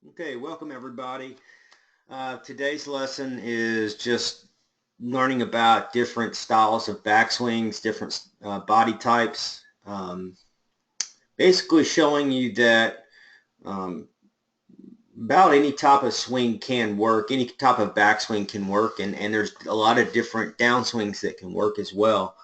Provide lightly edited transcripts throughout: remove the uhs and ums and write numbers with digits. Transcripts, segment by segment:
Okay, welcome everybody. Today's lesson is just learning about different styles of backswings, different body types. Basically showing you that um, about any type of swing can work, any type of backswing can work, and there's a lot of different downswings that can work as well.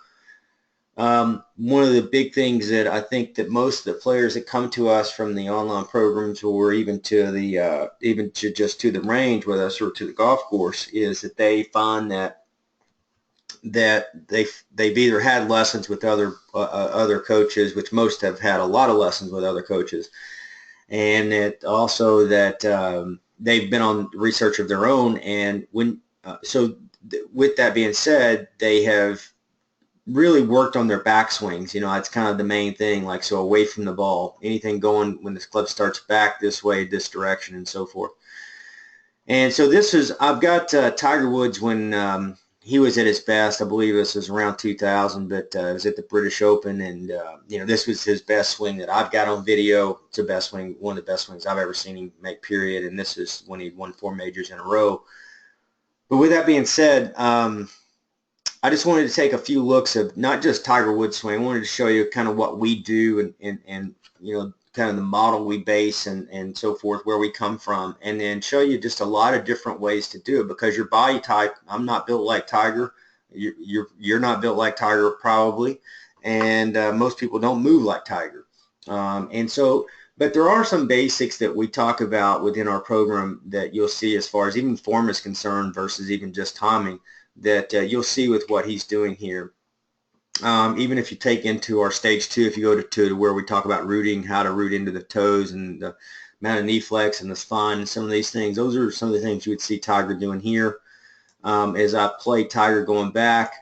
One of the big things that I think that most of the players that come to us from the online programs or even to the even to just to the range with us or to the golf course is that they find that they've either had lessons with other coaches, which most have had a lot of lessons with other coaches, and it also that they've been on research of their own. And with that being said, they have really worked on their backswings. That's kind of the main thing, like so away from the ball, anything going when this club starts back this way, this direction, and so forth. And so I've got Tiger Woods when he was at his best. I believe this was around 2000, but it was at the British Open, and this was his best swing that I've got on video. It's the best swing, one of the best swings I've ever seen him make, period. And this is when he won 4 majors in a row. But with that being said, I just wanted to take a few looks of not just Tiger Woods' swing. I wanted to show you kind of what we do and kind of the model we base and so forth, where we come from, and then show you just a lot of different ways to do it because your body type, I'm not built like Tiger. You're not built like Tiger probably, and most people don't move like Tiger. But there are some basics that we talk about within our program that you'll see as far as even form is concerned versus even just timing that you'll see with what he's doing here. Even if you take into our stage 2, if you go to where we talk about rooting, how to root into the toes and the amount of knee flex and the spine and some of these things, those are some of the things you would see Tiger doing here. As I play Tiger going back,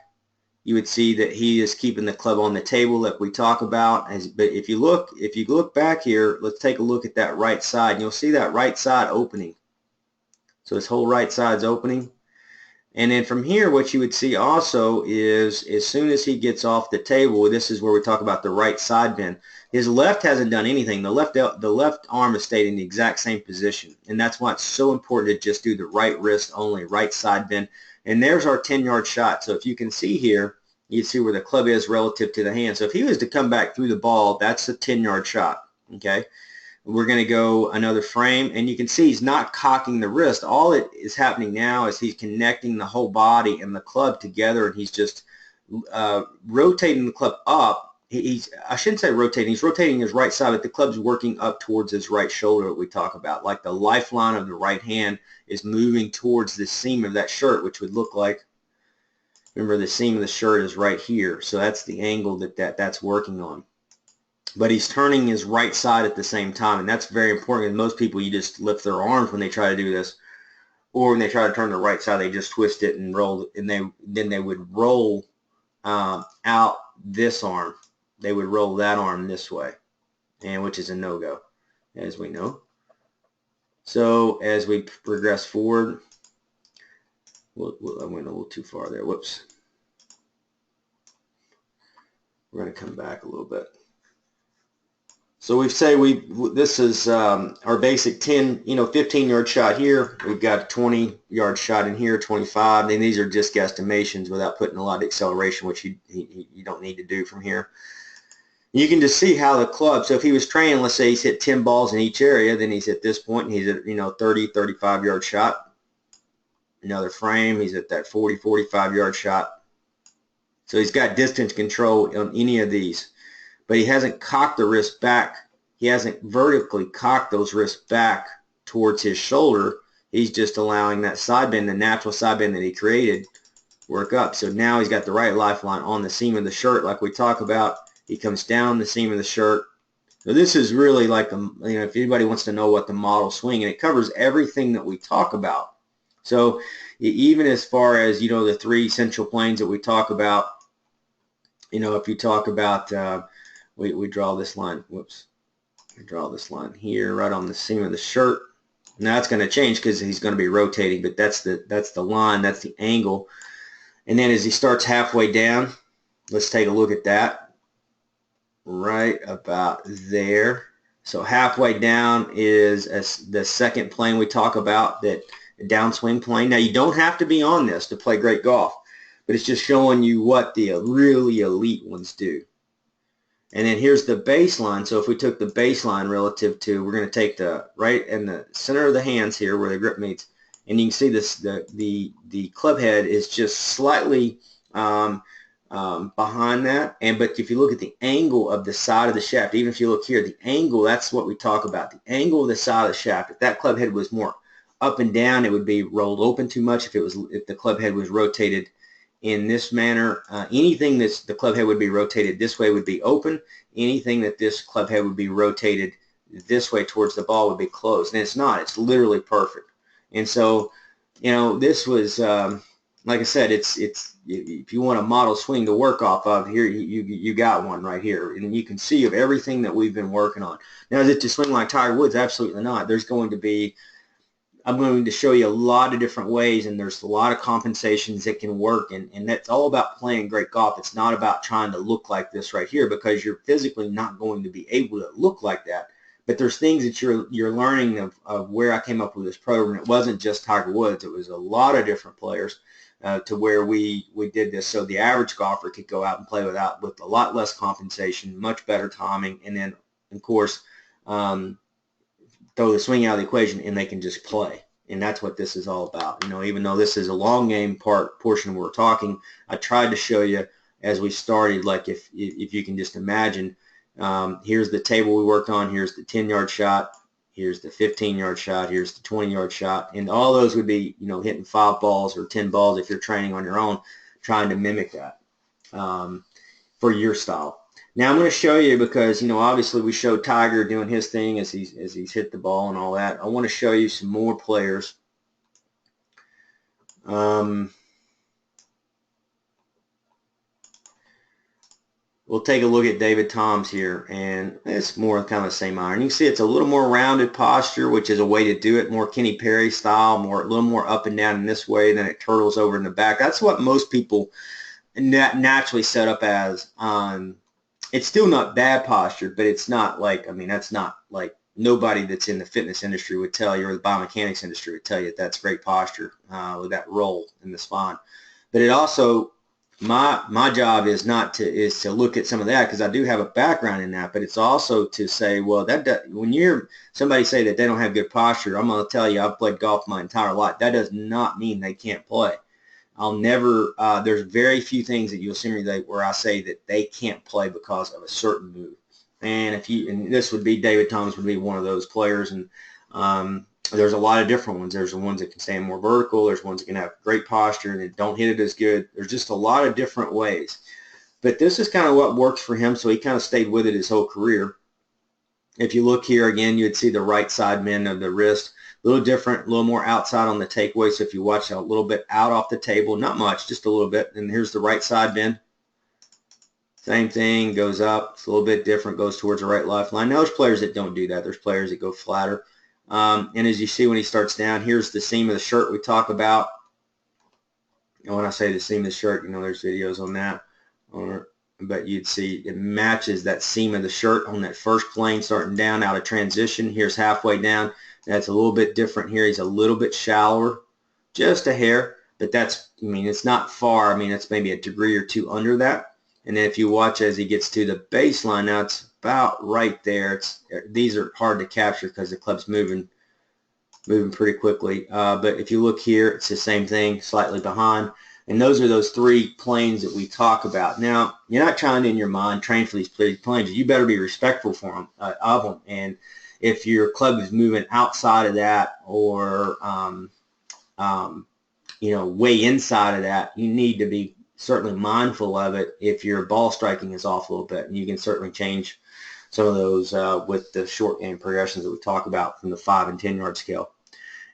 you would see that he is keeping the club on the table that we talk about. But if you look back here, let's take a look at that right side. And you'll see that right side opening. So his whole right side's opening. And then from here, what you would see also is as soon as he gets off the table, this is where we talk about the right side bend. His left hasn't done anything. The left arm has stayed in the exact same position. And that's why it's so important to just do the right wrist only, right side bend. And there's our 10-yard shot. So if you can see here, you see where the club is relative to the hand. So if he was to come back through the ball, that's a 10-yard shot, okay? We're going to go another frame, and you can see he's not cocking the wrist. All that is happening now is he's connecting the whole body and the club together, and he's just rotating the club up. I shouldn't say rotating. He's rotating his right side, but the club's working up towards his right shoulder that we talk about. Like the lifeline of the right hand is moving towards the seam of that shirt, which would look like, remember, the seam of the shirt is right here. So that's the angle that's working on. But he's turning his right side at the same time, and that's very important. And most people, you just lift their arms when they try to do this, or when they try to turn the right side, they just twist it and roll, and then they would roll out this arm. They would roll that arm this way, and which is a no-go, as we know. So as we progress forward, I went a little too far there. Whoops. We're going to come back a little bit. So this is our basic 10, 15-yard shot here. We've got a 20-yard shot in here, 25. And these are just guesstimations without putting a lot of acceleration, which you don't need to do from here. You can just see how the club, so if he was training, let's say he's hit 10 balls in each area, then he's at this point, and he's at, 30, 35-yard shot. Another frame, he's at that 40, 45-yard shot. So he's got distance control on any of these. But he hasn't cocked the wrist back. He hasn't vertically cocked those wrists back towards his shoulder. He's just allowing that side bend, the natural side bend that he created, work up. So now he's got the right lifeline on the seam of the shirt like we talk about. He comes down the seam of the shirt. So this is really like, if anybody wants to know what the model swing, and it covers everything that we talk about. So even as far as, the 3 central planes that we talk about, if you talk about we draw this line. Whoops. We draw this line here right on the seam of the shirt. Now it's going to change because he's going to be rotating, but that's the line, that's the angle. And then as he starts halfway down, let's take a look at that. Right about there. So halfway down is the second plane we talk about, that downswing plane. Now, you don't have to be on this to play great golf, but it's just showing you what the really elite ones do. And then here's the baseline. So if we took the baseline relative to, we're going to take the right in the center of the hands here where the grip meets, and you can see this, the club head is just slightly behind that. But if you look at the angle of the side of the shaft, even if you look here, the angle, that's what we talk about, the angle of the side of the shaft. If that club head was more up and down, it would be rolled open too much. If the club head was rotated in this manner, anything that's the club head would be rotated this way would be open. Anything that this club head would be rotated this way towards the ball would be closed. And it's not. It's literally perfect. And so, you know, this was, like I said, it's if you want a model swing to work off of, here you got one right here, and you can see of everything that we've been working on. Now, is it to swing like Tiger Woods? Absolutely not. There's going to be, I'm going to show you a lot of different ways, and there's a lot of compensations that can work, and that's all about playing great golf. It's not about trying to look like this right here, because you're physically not going to be able to look like that. But there's things that you're learning of where I came up with this program. It wasn't just Tiger Woods. It was a lot of different players to where we did this, so the average golfer could go out and play with a lot less compensation, much better timing, and then, of course, throw the swing out of the equation, and they can just play. And that's what this is all about. You know, even though this is a long game portion we're talking, I tried to show you as we started, like if you can just imagine, here's the table we worked on, here's the 10-yard shot, here's the 15-yard shot, here's the 20-yard shot, and all those would be, you know, hitting 5 balls or 10 balls if you're training on your own, trying to mimic that for your style. Now I'm going to show you, because, you know, obviously we showed Tiger doing his thing as he's hit the ball and all that. I want to show you some more players. We'll take a look at David Toms here, and it's more kind of the same iron. You can see it's a little more rounded posture, which is a way to do it, more Kenny Perry style, a little more up and down in this way, then it turtles over in the back. That's what most people naturally set up as. It's still not bad posture, but it's not like, I mean, that's not like, nobody that's in the fitness industry would tell you, or the biomechanics industry would tell you that's great posture with that roll in the spine. But it also, my job is to look at some of that, because I do have a background in that, but it's also to say, well, when you're somebody say that they don't have good posture, I'm going to tell you, I've played golf my entire life. That does not mean they can't play. I'll never, there's very few things that you'll see me where I say that they can't play because of a certain move. And and this would be, David Toms would be one of those players. And there's a lot of different ones. There's the ones that can stand more vertical. There's ones that can have great posture and don't hit it as good. There's just a lot of different ways. But this is kind of what works for him, so he kind of stayed with it his whole career. If you look here again, you'd see the right side bend of the wrist. A little different, a little more outside on the takeaway. So if you watch a little bit out off the table, not much, just a little bit. And here's the right side bend. Same thing, goes up. It's a little bit different, goes towards the right lifeline. Now, there's players that don't do that. There's players that go flatter. And as you see when he starts down, here's the seam of the shirt we talk about. And when I say the seam of the shirt, you know, there's videos on that. But you'd see it matches that seam of the shirt on that first plane starting down out of transition. Here's halfway down. That's a little bit different here. He's a little bit shallower, just a hair, but that's, I mean, it's not far. I mean, it's maybe a degree or two under that. And then if you watch as he gets to the baseline, now it's about right there. These are hard to capture because the club's moving pretty quickly. But if you look here, it's the same thing, slightly behind. And those are those 3 planes that we talk about. Now, you're not trying to, in your mind, train for these planes. You better be respectful for them, of them. And if your club is moving outside of that, or you know, way inside of that, you need to be certainly mindful of it if your ball striking is off a little bit. And you can certainly change some of those with the short game progressions that we talk about from the 5 and 10 yard scale.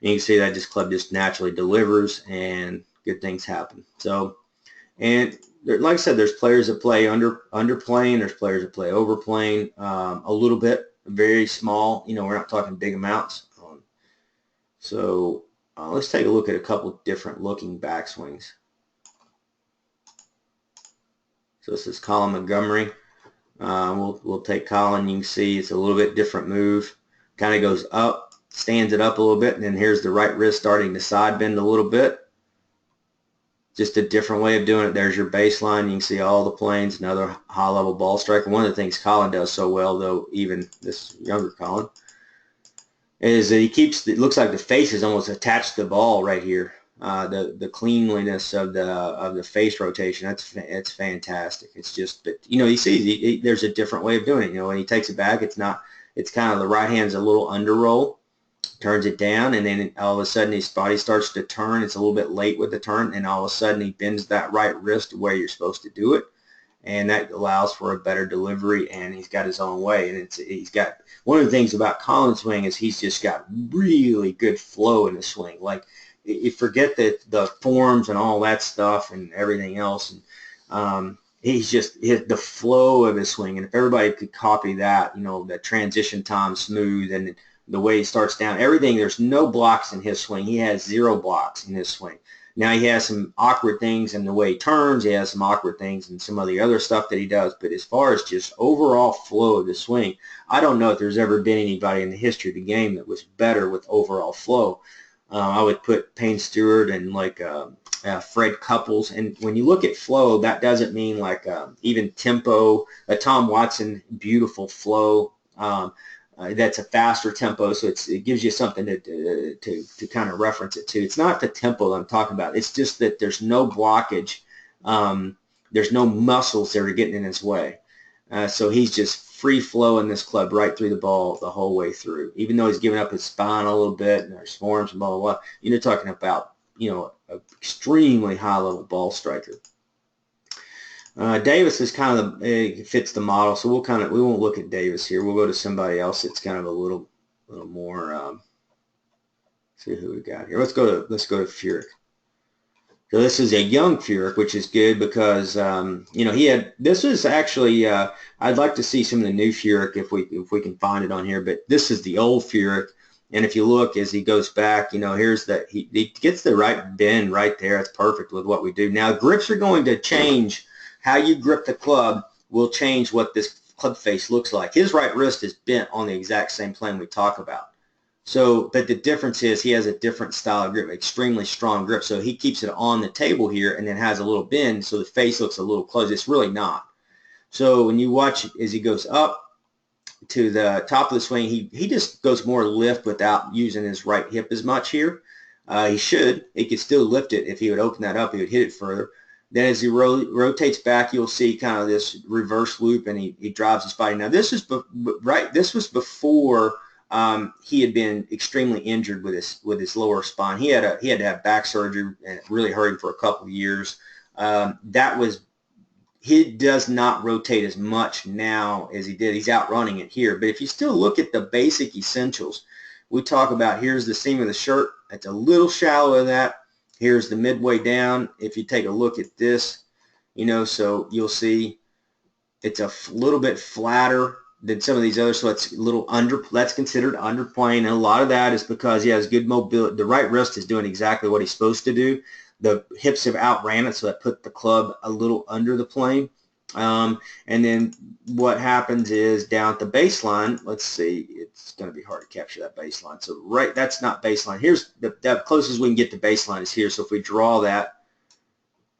And you can see that this club just naturally delivers and good things happen. So, and like I said, there's players that play under plane. There's players that play over plane a little bit. Very small, you know, we're not talking big amounts. So let's take a look at a couple different looking backswings. So this is Colin Montgomery. We'll take Colin. You can see it's a little bit different move. Kind of goes up, stands it up a little bit, and then here's the right wrist starting to side bend a little bit. Just a different way of doing it. There's your baseline. You can see all the planes, another high-level ball striker. One of the things Colin does so well, though, even this younger Colin, is that he keeps, it looks like the face is almost attached to the ball right here. The cleanliness of the face rotation, it's fantastic. It's just, but you know, you see there's a different way of doing it. You know, when he takes it back, it's kind of the right hand's a little under roll, turns it down, and then all of a sudden his body starts to turn. It's a little bit late with the turn, and all of a sudden he bends that right wrist to where you're supposed to do it, and that allows for a better delivery, and he's got his own way. And he's got, one of the things about Colin's swing is he's just got really good flow in the swing. Like, you forget that the forms and all that stuff and everything else, and he's just the flow of his swing. And if everybody could copy that, you know, the transition time smooth and the way he starts down, everything, there's no blocks in his swing. He has 0 blocks in his swing. Now he has some awkward things in the way he turns. He has some awkward things and some of the other stuff that he does. But as far as just overall flow of the swing, I don't know if there's ever been anybody in the history of the game that was better with overall flow. I would put Payne Stewart and like Fred Couples. And when you look at flow, that doesn't mean like even tempo. Tom Watson, beautiful flow. That's a faster tempo, so it gives you something to kind of reference it to. It's not the tempo that I'm talking about. It's just that there's no blockage. There's no muscles that are getting in his way. So he's just free flowing this club right through the ball the whole way through. Even though he's giving up his spine a little bit and there's forms and blah, blah, blah. You're talking about, you know, an extremely high-level ball striker. Davis is kind of fits the model, so we won't look at Davis here. We'll go to somebody else that's kind of a little more. See who we got here. Let's go to Furyk. So this is a young Furyk, which is good because you know, this was actually I'd like to see some of the new Furyk if we can find it on here, but this is the old Furyk. And if you look as he goes back, you know, here's that he gets the right bend right there. It's perfect with what we do. Now grips are going to change. How you grip the club will change what this club face looks like. His right wrist is bent on the exact same plane we talk about. So, but the difference is he has a different style of grip, extremely strong grip. So he keeps it on the table here and then has a little bend, so the face looks a little closed. It's really not. So when you watch as he goes up to the top of the swing, he just goes more lift without using his right hip as much here. He could still lift it. If he would open that up, he would hit it further. Then as he rotates back, you'll see kind of this reverse loop, and he drives his body. Now this is This was before he had been extremely injured with his lower spine. He had to have back surgery, and it really hurt him for a couple of years. He does not rotate as much now as he did. He's outrunning it here. But if you still look at the basic essentials, we talk about, here's the seam of the shirt. It's a little shallow of that. Here's the midway down. If you take a look at this, you know, so you'll see it's a little bit flatter than some of these others, so it's a little that's considered underplaying, and a lot of that is because he has good mobility. The right wrist is doing exactly what he's supposed to do. The hips have outran it, so that put the club a little under the plane. And then what happens is down at the baseline, let's see, it's going to be hard to capture that baseline. So that's not baseline. Here's the closest we can get to baseline is here. So if we draw that,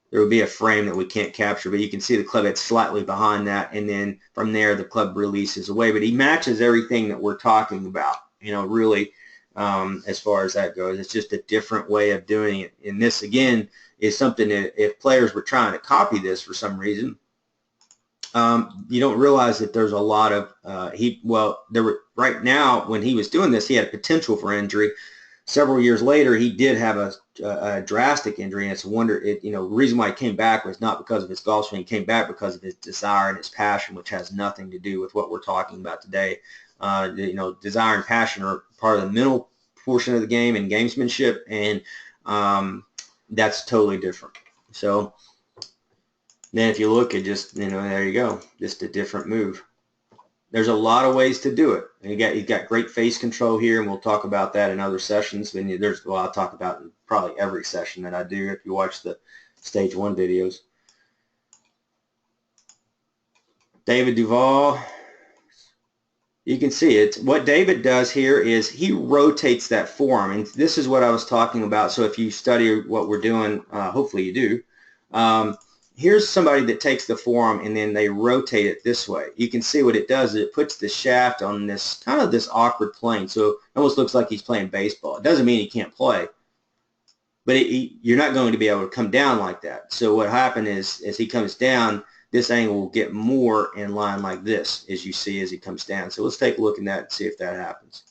there will be a frame that we can't capture, but you can see the club head slightly behind that, and then from there the club releases away. But he matches everything that we're talking about, you know, really, as far as that goes. It's just a different way of doing it. And this, again, is something that if players were trying to copy this for some reason, you don't realize that there's a lot of right now, when he was doing this, he had a potential for injury. Several years later, he did have a drastic injury, and it's a wonder. The reason why he came back was not because of his golf swing. He came back because of his desire and his passion, which has nothing to do with what we're talking about today. Desire and passion are part of the mental portion of the game and gamesmanship, and that's totally different. So then if you look at just, there you go, just a different move. There's a lot of ways to do it. And he's got great face control here, and we'll talk about that in other sessions. I'll talk about in probably every session that I do if you watch the Stage 1 videos. David Duval. You can see it. What David does here is he rotates that forearm, and this is what I was talking about. So if you study what we're doing, hopefully you do. Here's somebody that takes the forearm and then they rotate it this way. You can see what it does. It puts the shaft on this kind of this awkward plane, so it almost looks like he's playing baseball. It doesn't mean he can't play, but you're not going to be able to come down like that. So what happened is, as he comes down, this angle will get more in line like this, as you see as he comes down. So let's take a look at that and see if that happens.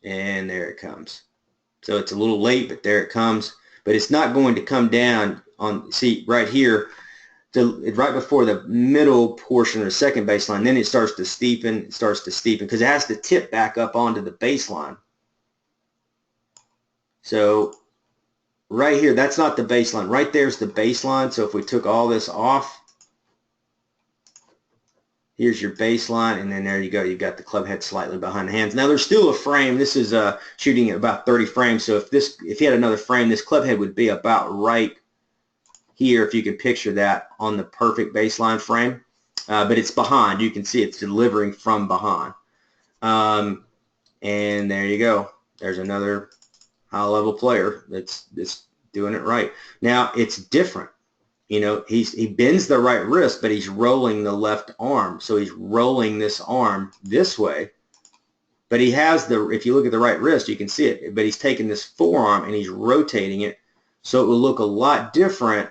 And there it comes. So it's a little late, but there it comes. But it's not going to come down on, see, right here, right before the middle portion of the second baseline. Then it starts to steepen. It starts to steepen because it has to tip back up onto the baseline. So right here, that's not the baseline. Right there's the baseline. So if we took all this off, here's your baseline, and then there you go. You've got the club head slightly behind the hands. Now there's still a frame. This is shooting at about 30 frames. So if you had another frame, this club head would be about right here, if you can picture that on the perfect baseline frame. But it's behind. You can see it's delivering from behind. And there you go. There's another high-level player that's doing it right. Now it's different. You know, he bends the right wrist, but he's rolling the left arm. So he's rolling this arm this way. But he has if you look at the right wrist, you can see it. But he's taking this forearm and he's rotating it, so it will look a lot different.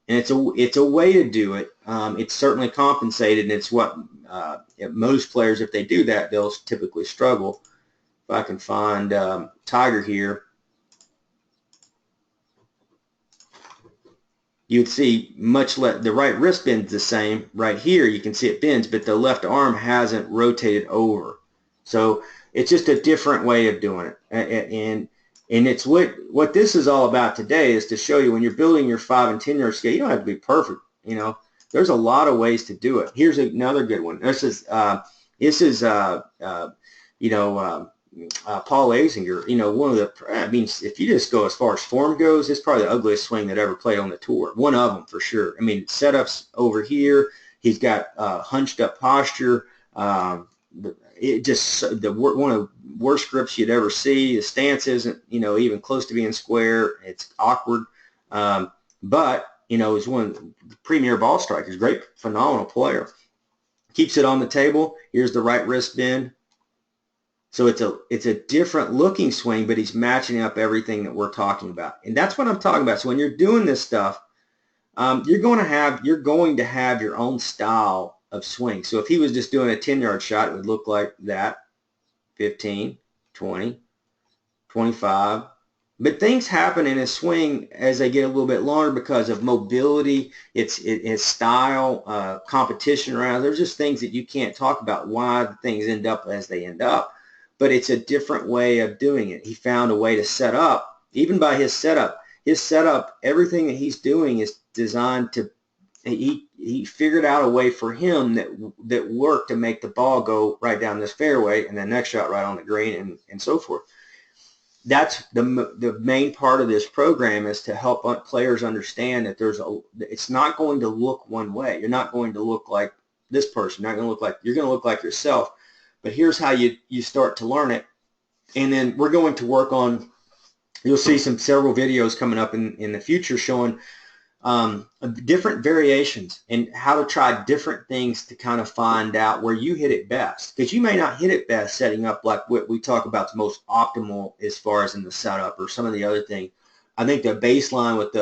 And it's a way to do it. It's certainly compensated, and it's what most players, if they do that, they'll typically struggle. If I can find Tiger here, you'd see much less. The right wrist bends the same. Right here, you can see it bends, but the left arm hasn't rotated over. So it's just a different way of doing it. And it's what this is all about today, is to show you when you're building your 5 and 10 yard scale, you don't have to be perfect. You know, there's a lot of ways to do it. Here's another good one. This is Paul Azinger, you know, one of the, I mean, if you just go as far as form goes, it's probably the ugliest swing that ever played on the tour. One of them for sure. I mean, setups over here. He's got hunched up posture. It just, one of the worst grips you'd ever see. The stance isn't, you know, even close to being square. It's awkward. But, you know, he's one of the premier ball strikers. Great, phenomenal player. Keeps it on the table. Here's the right wrist bend. So it's a different looking swing, but he's matching up everything that we're talking about. And that's what I'm talking about. So when you're doing this stuff, you're going to have your own style of swing. So if he was just doing a 10-yard shot, it would look like that, 15, 20, 25. But things happen in his swing as they get a little bit longer because of mobility, it's style, competition around. There's just things that you can't talk about why the things end up as they end up. But it's a different way of doing it. He found a way to set up, even by his setup, everything that he's doing is designed to, he figured out a way for him that worked to make the ball go right down this fairway and the next shot right on the green and so forth. That's the main part of this program, is to help players understand that it's not going to look one way. You're not going to look like this person. You're going to look like yourself. But here's how you start to learn it. And then we're going to work on, you'll see several videos coming up in the future showing different variations and how to try different things to kind of find out where you hit it best. Because you may not hit it best setting up like what we talk about the most optimal as far as in the setup or some of the other things. I think the baseline with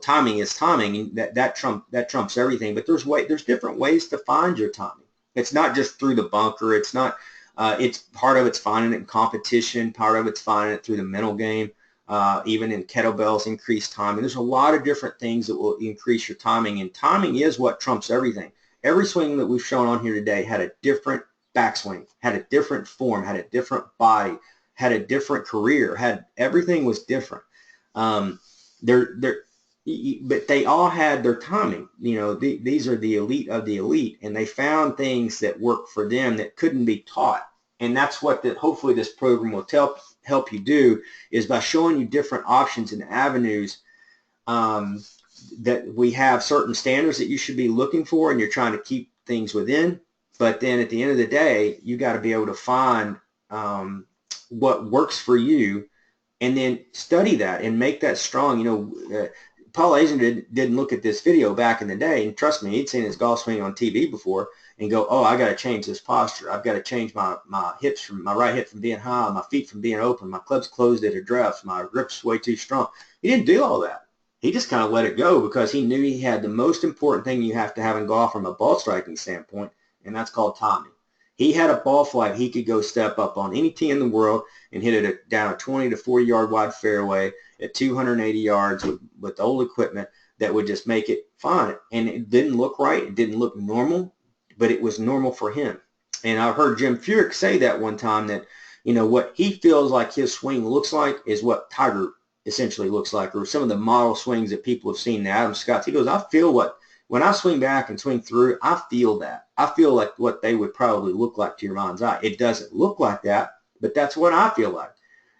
timing is timing, and that trumps everything. But there's different ways to find your timing. It's not just through the bunker. It's not. It's part of it's finding it in competition. Part of it's finding it through the mental game. Even in kettlebells, increased timing. There's a lot of different things that will increase your timing, and timing is what trumps everything. Every swing that we've shown on here today had a different backswing, had a different form, had a different body, had a different career. Everything was different. But they all had their timing. You know, these are the elite of the elite, and they found things that worked for them that couldn't be taught. And that's what hopefully this program will help you do, is by showing you different options and avenues. that we have certain standards that you should be looking for, and you're trying to keep things within. But then at the end of the day, you got to be able to find what works for you, and then study that and make that strong. Paul Azinger didn't look at this video back in the day, and trust me, he'd seen his golf swing on TV before and go, oh, I got to change this posture. I've got to change my hips, from my right hip from being high, my feet from being open, my club's closed at address, my grip's way too strong. He didn't do all that. He just kind of let it go because he knew he had the most important thing you have to have in golf from a ball striking standpoint, and that's called timing. He had a ball flight. He could go step up on any tee in the world and hit it down a 20 to 40 yard wide fairway at 280 yards with old equipment that would just make it fine. And it didn't look right. It didn't look normal, but it was normal for him. And I heard Jim Furyk say that one time, that, what he feels like his swing looks like is what Tiger essentially looks like, or some of the model swings that people have seen, the Adam Scotts. He goes, I feel when I swing back and swing through, I feel that. I feel like what they would probably look like to your mind's eye. It doesn't look like that, but that's what I feel like.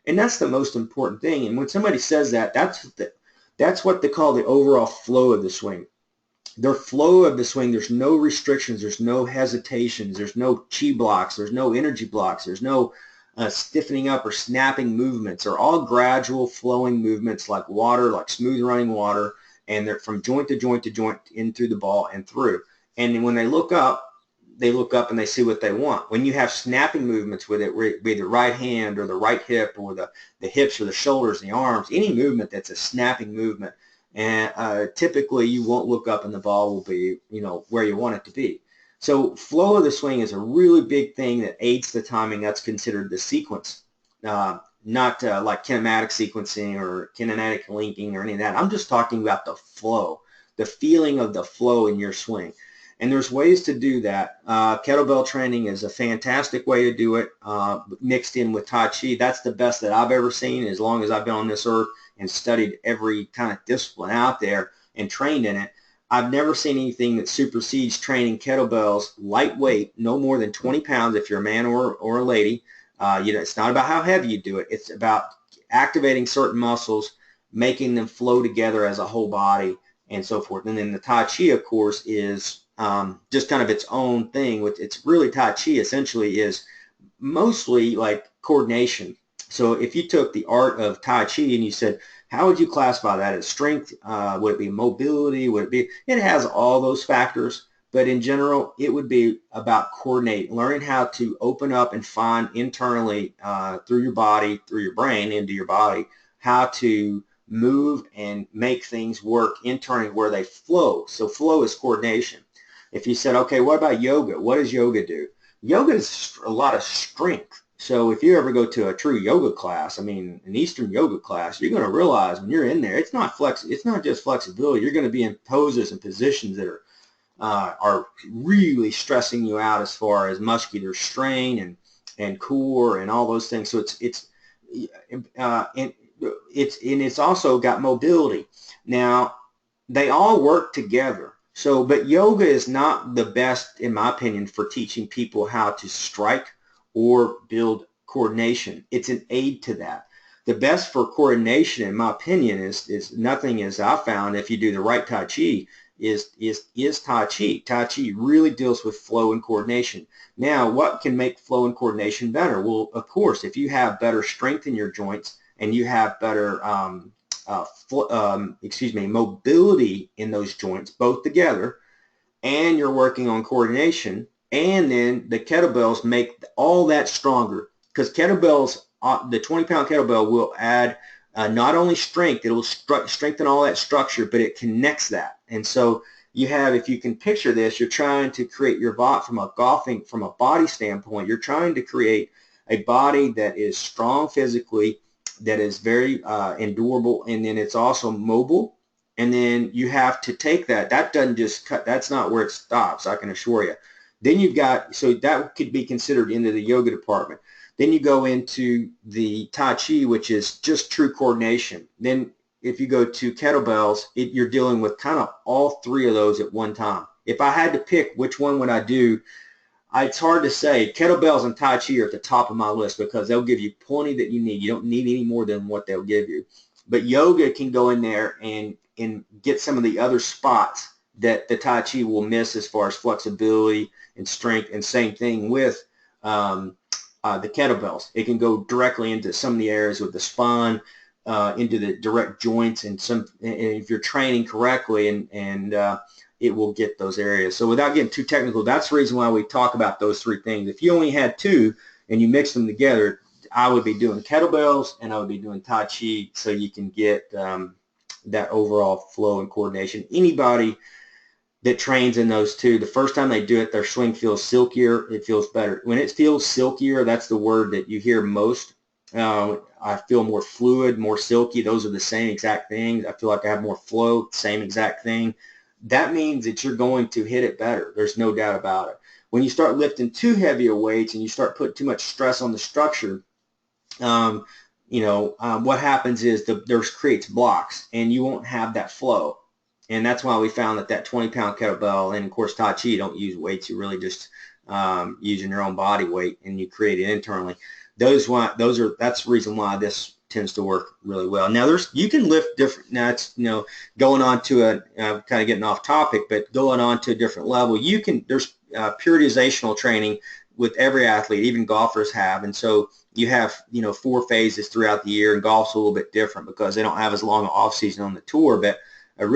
And that's the most important thing. And when somebody says that, that's what they call the overall flow of the swing. Their flow of the swing, there's no restrictions, there's no hesitations, there's no chi blocks, there's no energy blocks, there's no stiffening up or snapping movements. They're all gradual flowing movements like water, like smooth running water, and they're from joint to joint to joint in through the ball and through. And when they look up and they see what they want. When you have snapping movements with it, be the right hand or the right hip or the hips or the shoulders, the arms, any movement that's a snapping movement, and typically you won't look up and the ball will be, where you want it to be. So flow of the swing is a really big thing that aids the timing. That's considered the sequence, not like kinematic sequencing or kinetic linking or any of that. I'm just talking about the flow, the feeling of the flow in your swing. And there's ways to do that. Kettlebell training is a fantastic way to do it, mixed in with Tai Chi. That's the best that I've ever seen as long as I've been on this earth and studied every kind of discipline out there and trained in it. I've never seen anything that supersedes training kettlebells lightweight, no more than 20 pounds if you're a man or a lady. It's not about how heavy you do it. It's about activating certain muscles, making them flow together as a whole body, and so forth. And then the Tai Chi, of course, is just kind of its own thing. It's really Tai Chi essentially is mostly like coordination. So if you took the art of Tai Chi and you said, how would you classify that as strength? Would it be mobility? Would it be? It has all those factors, but in general, it would be about coordinating, learning how to open up and find internally through your body, through your brain, into your body, how to move and make things work internally where they flow. So flow is coordination. If you said, okay, what about yoga? What does yoga do? Yoga is a lot of strength. So if you ever go to a true yoga class, an Eastern yoga class, you're going to realize when you're in there, it's not just flexibility. You're going to be in poses and positions that are really stressing you out as far as muscular strain and core and all those things. So it's also got mobility. Now, they all work together. So, but yoga is not the best, in my opinion, for teaching people how to strike or build coordination. It's an aid to that. The best for coordination, in my opinion, is nothing as I found, if you do the right Tai Chi, is Tai Chi. Tai Chi really deals with flow and coordination. Now, what can make flow and coordination better? Well, of course, if you have better strength in your joints and you have better mobility in those joints, both together, and you're working on coordination, and then the kettlebells make all that stronger, because kettlebells, the 20-pound kettlebell will add not only strength, it will strengthen all that structure, but it connects that. And so you have, if you can picture this, you're trying to create your body from a body standpoint, you're trying to create a body that is strong physically, that is very endurable, and then it's also mobile. And then you have to take that doesn't just cut, that's not where it stops, I can assure you. Then you've got, so that could be considered into the yoga department. Then you go into the Tai Chi, which is just true coordination. Then if you go to kettlebells, you're dealing with kind of all three of those at one time. If I had to pick which one would I do, it's hard to say. Kettlebells and Tai Chi are at the top of my list because they'll give you plenty that you need. You don't need any more than what they'll give you. But yoga can go in there and and get some of the other spots that the Tai Chi will miss as far as flexibility and strength. And same thing with the kettlebells. It can go directly into some of the areas with the spine, into the direct joints, and if you're training correctly, and it will get those areas. So without getting too technical, that's the reason why we talk about those three things. If you only had two and you mix them together, I would be doing kettlebells and I would be doing Tai Chi, so you can get that overall flow and coordination. Anybody that trains in those two, the first time they do it, their swing feels silkier. It feels better. When it feels silkier, that's the word that you hear most. I feel more fluid, more silky. Those are the same exact things. I feel like I have more flow, same exact thing. That means that you're going to hit it better. There's no doubt about it. When you start lifting too heavy of weights and you start putting too much stress on the structure, what happens is there creates blocks, and you won't have that flow. And that's why we found that 20-pound kettlebell, and of course Tai Chi, you don't use weights. You really just using your own body weight, and you create it internally. That's the reason why this tends to work really well. Now you can lift different. Now it's going on to kind of getting off topic, but going on to a different level. There's periodizational training with every athlete, even golfers have, and so you have 4 phases throughout the year, and golf's a little bit different because they don't have as long an off season on the tour. But a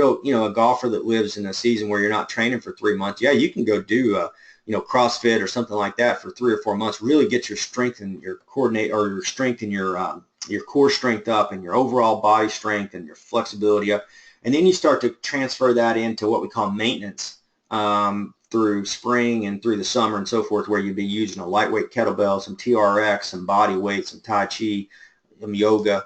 golfer that lives in a season where you're not training for 3 months, yeah, you can go do CrossFit or something like that for 3 or 4 months. Really get your strength and your your strength and your core strength up, and your overall body strength and your flexibility up, and then you start to transfer that into what we call maintenance through spring and through the summer and so forth, where you'd be using a lightweight kettlebell, some TRX, some body weight, some Tai Chi, some yoga,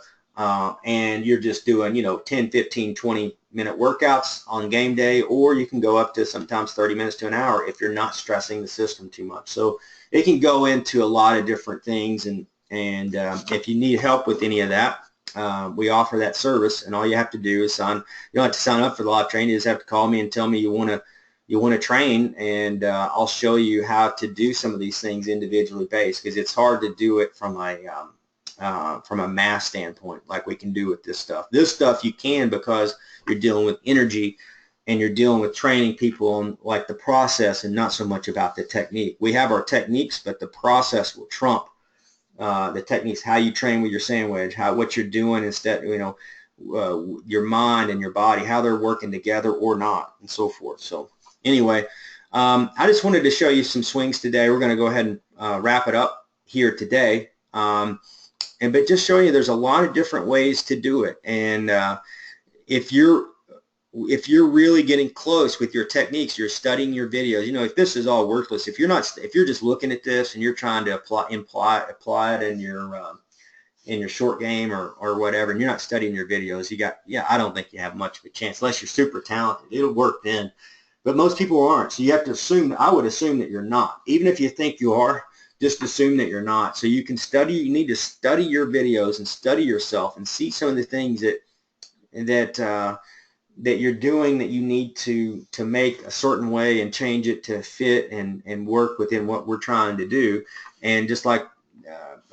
and you're just doing 10, 15, 20-minute workouts on game day, or you can go up to sometimes 30 minutes to an hour if you're not stressing the system too much. So it can go into a lot of different things, and if you need help with any of that, we offer that service, and all you have to do is you don't have to sign up for the live training. You just have to call me and tell me you want to train, and I'll show you how to do some of these things individually based, because it's hard to do it from a mass standpoint like we can do with this stuff. This stuff you can, because you're dealing with energy and you're dealing with training people on like the process and not so much about the technique. We have our techniques, but the process will trump the techniques, how you train with your sandwich, what you're doing instead, your mind and your body, how they're working together or not, and so forth. So anyway, I just wanted to show you some swings today. We're going to go ahead and wrap it up here today. But just showing you there's a lot of different ways to do it. And if you're really getting close with your techniques, you're studying your videos, if this is all worthless, if you're just looking at this and you're trying to apply it in your short game or whatever, and you're not studying your videos, I don't think you have much of a chance unless you're super talented. It'll work then. But most people aren't. So you have to I would assume that you're not. Even if you think you are, just assume that you're not. So you need to study your videos and study yourself and see some of the things that you're doing that you need to make a certain way and change it to fit and work within what we're trying to do. And just like,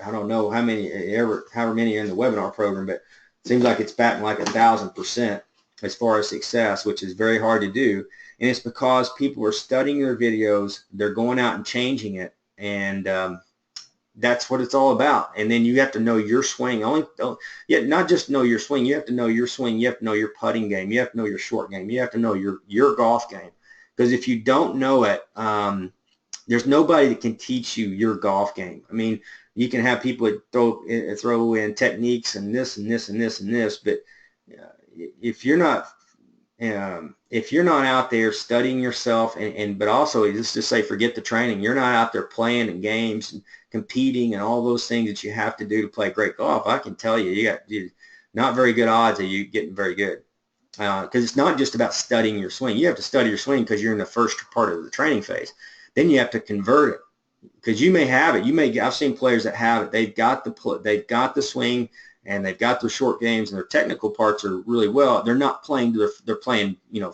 I don't know however many are in the webinar program, but it seems like it's batting like 1,000% as far as success, which is very hard to do. And it's because people are studying their videos, they're going out and changing it, and that's what it's all about. And then you have to know your swing. Not just know your swing. You have to know your swing. You have to know your putting game. You have to know your short game. You have to know your golf game. Because if you don't know it, there's nobody that can teach you your golf game. I mean, you can have people that throw in techniques and this and this and this and this, but if you're not out there studying yourself, but also just to say, forget the training. You're not out there playing in games and competing and all those things that you have to do to play great golf. I can tell you got not very good odds of you getting very good, because it's not just about studying your swing. You have to study your swing because you're in the first part of the training phase. Then you have to convert it, because you may have it. I've seen players that have it. They've got the swing, and they've got their short games, and their technical parts are really well. They're not playing. They're playing. You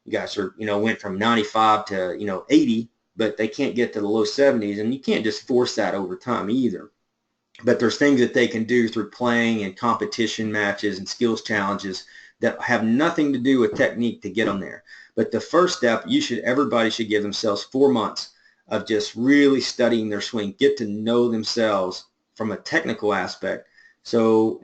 guys are went from 95 to 80, but they can't get to the low 70s, and you can't just force that over time either. But there's things that they can do through playing and competition matches and skills challenges that have nothing to do with technique to get them there. But the first step, everybody should give themselves 4 months of just really studying their swing, get to know themselves from a technical aspect, so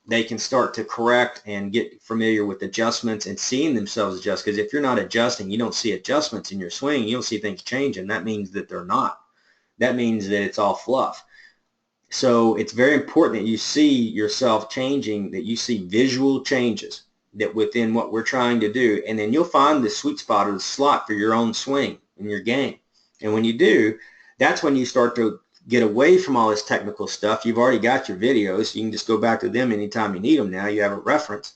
they can start to correct and get familiar with adjustments and seeing themselves adjust. Because if you're not adjusting, you don't see adjustments in your swing, you don't see things changing, that means that they're not. That means that it's all fluff. So it's very important that you see yourself changing, that you see visual changes that within what we're trying to do, and then you'll find the sweet spot or the slot for your own swing in your game. And when you do, that's when you start to get away from all this technical stuff. You've already got your videos. You can just go back to them anytime you need them now. You have a reference.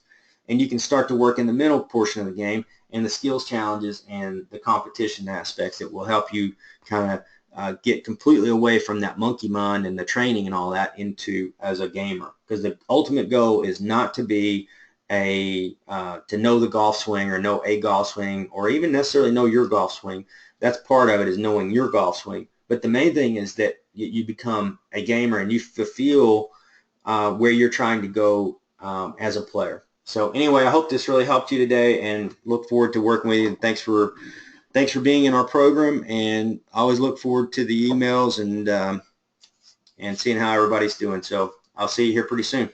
And you can start to work in the mental portion of the game and the skills challenges and the competition aspects that will help you kind of get completely away from that monkey mind and the training and all that into as a gamer. Because the ultimate goal is not to be to know the golf swing or know a golf swing or even necessarily know your golf swing. That's part of it, is knowing your golf swing. But the main thing is that you become a gamer and you fulfill where you're trying to go as a player. So anyway, I hope this really helped you today, and look forward to working with you. Thanks for being in our program, and I always look forward to the emails and seeing how everybody's doing. So I'll see you here pretty soon.